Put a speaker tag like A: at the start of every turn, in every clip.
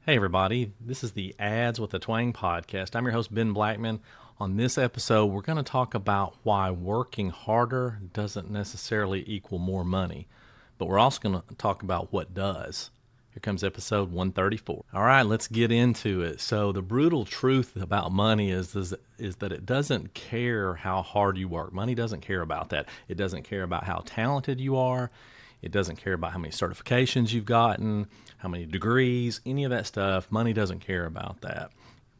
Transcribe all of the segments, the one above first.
A: Hey, everybody. This is the Ads with a Twang podcast. I'm your host, Ben Blackman. On this episode, we're going to talk about why working harder doesn't necessarily equal more money, but we're also going to talk about what does. Here comes episode 134. All right, let's get into it. So, the brutal truth about money is that it doesn't care how hard you work. Money doesn't care about that. It doesn't care about how talented you are. It doesn't care about how many certifications you've gotten, how many degrees, any of that stuff. Money doesn't care about that.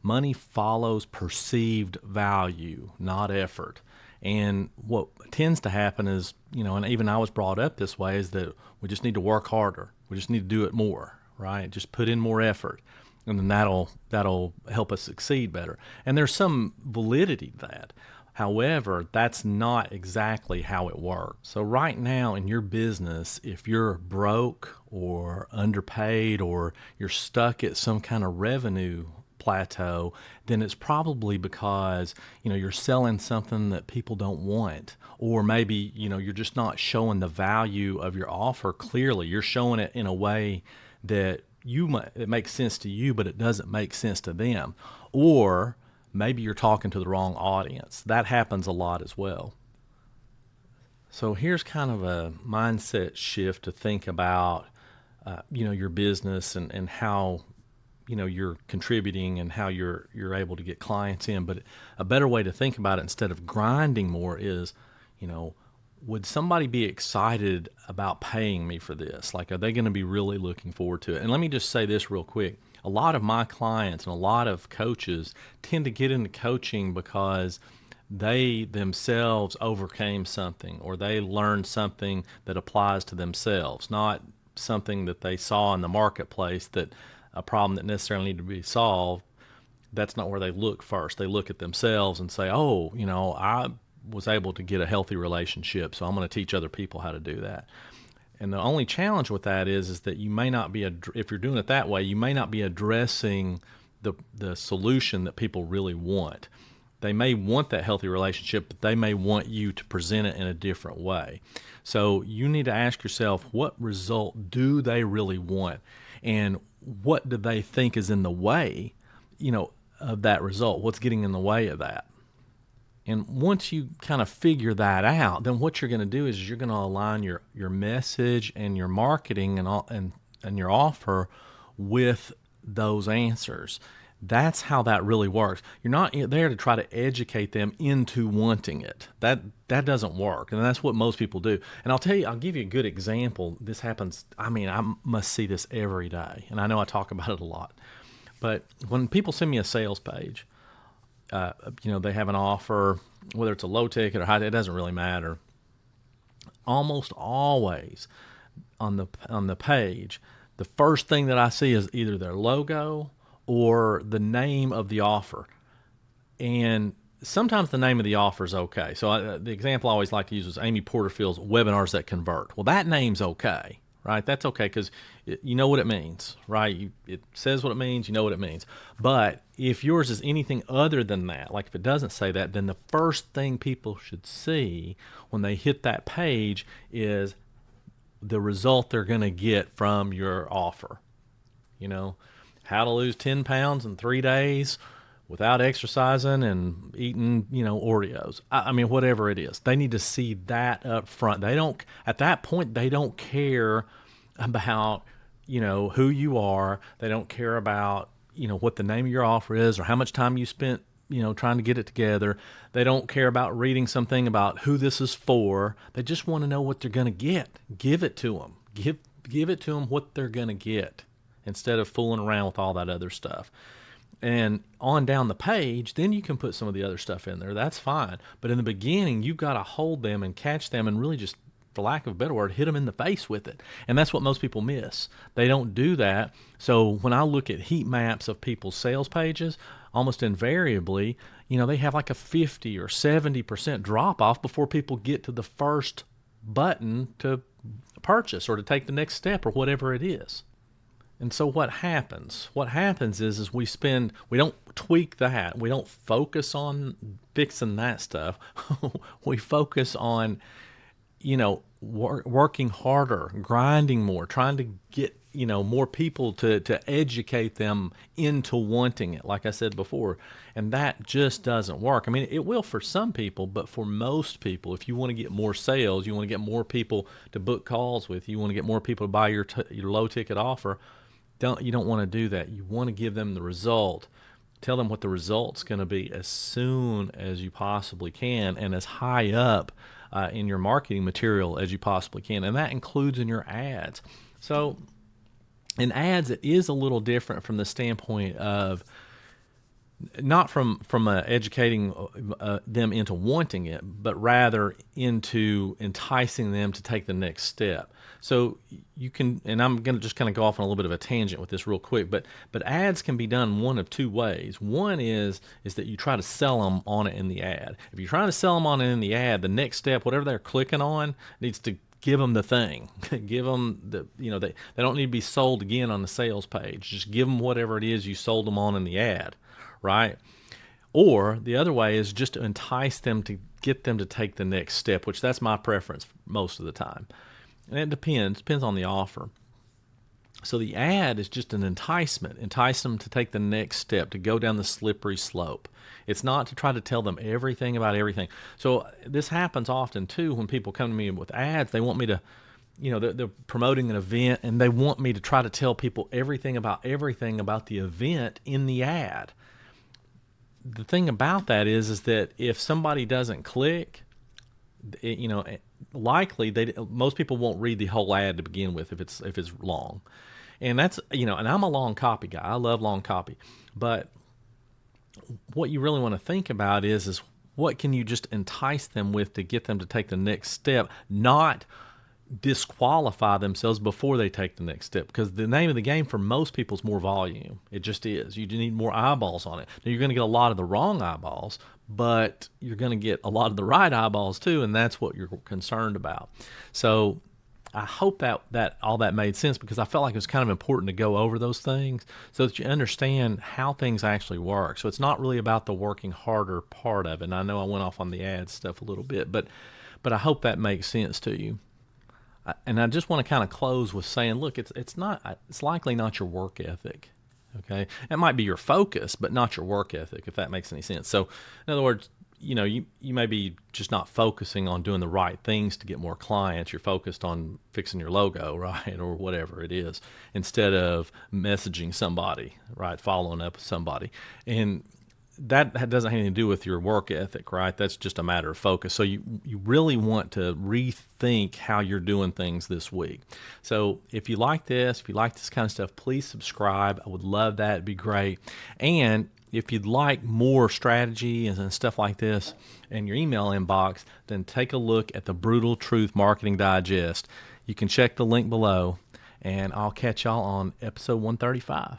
A: Money follows perceived value, not effort. And what tends to happen is, and even I was brought up this way, is that we just need to work harder. We just need to do it more, right? Just put in more effort, and then that'll help us succeed better. And there's some validity to that. However, that's not exactly how it works. So right now in your business, if you're broke or underpaid or you're stuck at some kind of revenue plateau, then it's probably because, you're selling something that people don't want, or maybe, you're just not showing the value of your offer clearly. You're showing it in a way that it makes sense to you, but it doesn't make sense to them. Or maybe you're talking to the wrong audience. That happens a lot as well. So here's kind of a mindset shift to think about, your business and how, you're contributing and how you're able to get clients in. But a better way to think about it instead of grinding more is, would somebody be excited about paying me for this? Like, are they going to be really looking forward to it? And let me just say this real quick. A lot of my clients and a lot of coaches tend to get into coaching because they themselves overcame something or they learned something that applies to themselves, not something that they saw in the marketplace, that a problem that necessarily needed to be solved. That's not where they look first. They look at themselves and say, oh, I was able to get a healthy relationship, so I'm going to teach other people how to do that. And the only challenge with that is that you may not be, if you're doing it that way, you may not be addressing the solution that people really want. They may want that healthy relationship, but they may want you to present it in a different way. So you need to ask yourself, what result do they really want? And what do they think is in the way, of that result? What's getting in the way of that? And once you kind of figure that out, then what you're going to do is you're going to align your message and your marketing and your offer with those answers. That's how that really works. You're not there to try to educate them into wanting it. That doesn't work, and that's what most people do. And I'll give you a good example. This happens. I must see this every day, and I know I talk about it a lot. But when people send me a sales page, they have an offer, whether it's a low ticket or high, it doesn't really matter. Almost always on the page, the first thing that I see is either their logo or the name of the offer. And sometimes the name of the offer is okay. So the example I always like to use is Amy Porterfield's Webinars That Convert. Well, that name's okay, right? That's okay because you know what it means, right? It says what it means, you know what it means. But if yours is anything other than that, like if it doesn't say that, then the first thing people should see when they hit that page is the result they're going to get from your offer. How to lose 10 pounds in 3 days without exercising and eating, Oreos. Whatever it is. They need to see that up front. At that point, they don't care about, who you are. They don't care about, what the name of your offer is or how much time you spent, trying to get it together. They don't care about reading something about who this is for. They just want to know what they're going to get. Give it to them. Give it to them what they're going to get instead of fooling around with all that other stuff. And on down the page, then you can put some of the other stuff in there. That's fine. But in the beginning, you've got to hold them and catch them and really just, for lack of a better word, hit them in the face with it. And that's what most people miss. They don't do that. So when I look at heat maps of people's sales pages, almost invariably, they have like a 50 or 70% drop off before people get to the first button to purchase or to take the next step or whatever it is. And so what happens? What happens is we don't tweak that. We don't focus on fixing that stuff. We focus on, working harder, grinding more, trying to get more people to educate them into wanting it, like I said before. And that just doesn't work. I mean, it will for some people, but for most people, if you want to get more sales, you want to get more people to book calls with you, want to get more people to buy your low ticket offer, you don't want to do that. You want to give them the result. Tell them what the result's going to be as soon as you possibly can, and as high up in your marketing material as you possibly can. And that includes in your ads. So in ads, it is a little different from the standpoint of not from educating them into wanting it, but rather into enticing them to take the next step. So you can, and I'm going to just kind of go off on a little bit of a tangent with this real quick, but ads can be done one of two ways. One is that you try to sell them on it in the ad. If you're trying to sell them on it in the ad, the next step, whatever they're clicking on, needs to give them the thing. Give them they don't need to be sold again on the sales page. Just give them whatever it is you sold them on in the ad, right? Or the other way is just to entice them, to get them to take the next step, which that's my preference most of the time. And it depends on the offer. So the ad is just an enticement, entice them to take the next step, to go down the slippery slope. It's not to try to tell them everything about everything. So this happens often too when people come to me with ads. They want me to, they're promoting an event and they want me to try to tell people everything about the event in the ad. The thing about that is that if somebody doesn't click, likely most people won't read the whole ad to begin with if it's long. And that's, and I'm a long copy guy. I love long copy. But what you really want to think about is what can you just entice them with to get them to take the next step, not disqualify themselves before they take the next step. Because the name of the game for most people is more volume. It just is. You need more eyeballs on it. Now, you're going to get a lot of the wrong eyeballs, but you're going to get a lot of the right eyeballs too, and that's what you're concerned about. So I hope that all that made sense, because I felt like it was kind of important to go over those things so that you understand how things actually work. So it's not really about the working harder part of it. And I know I went off on the ad stuff a little bit, but I hope that makes sense to you. And I just want to kind of close with saying, look, it's likely not your work ethic. Okay, it might be your focus, but not your work ethic, if that makes any sense. So, in other words, you may be just not focusing on doing the right things to get more clients. You're focused on fixing your logo, right, or whatever it is, instead of messaging somebody, right, following up with somebody. And that doesn't have anything to do with your work ethic, right? That's just a matter of focus. So you really want to rethink how you're doing things this week. So if you like this kind of stuff, please subscribe. I would love that. It'd be great. And if you'd like more strategy and stuff like this in your email inbox, then take a look at the Brutal Truth Marketing Digest. You can check the link below, and I'll catch y'all on episode 135.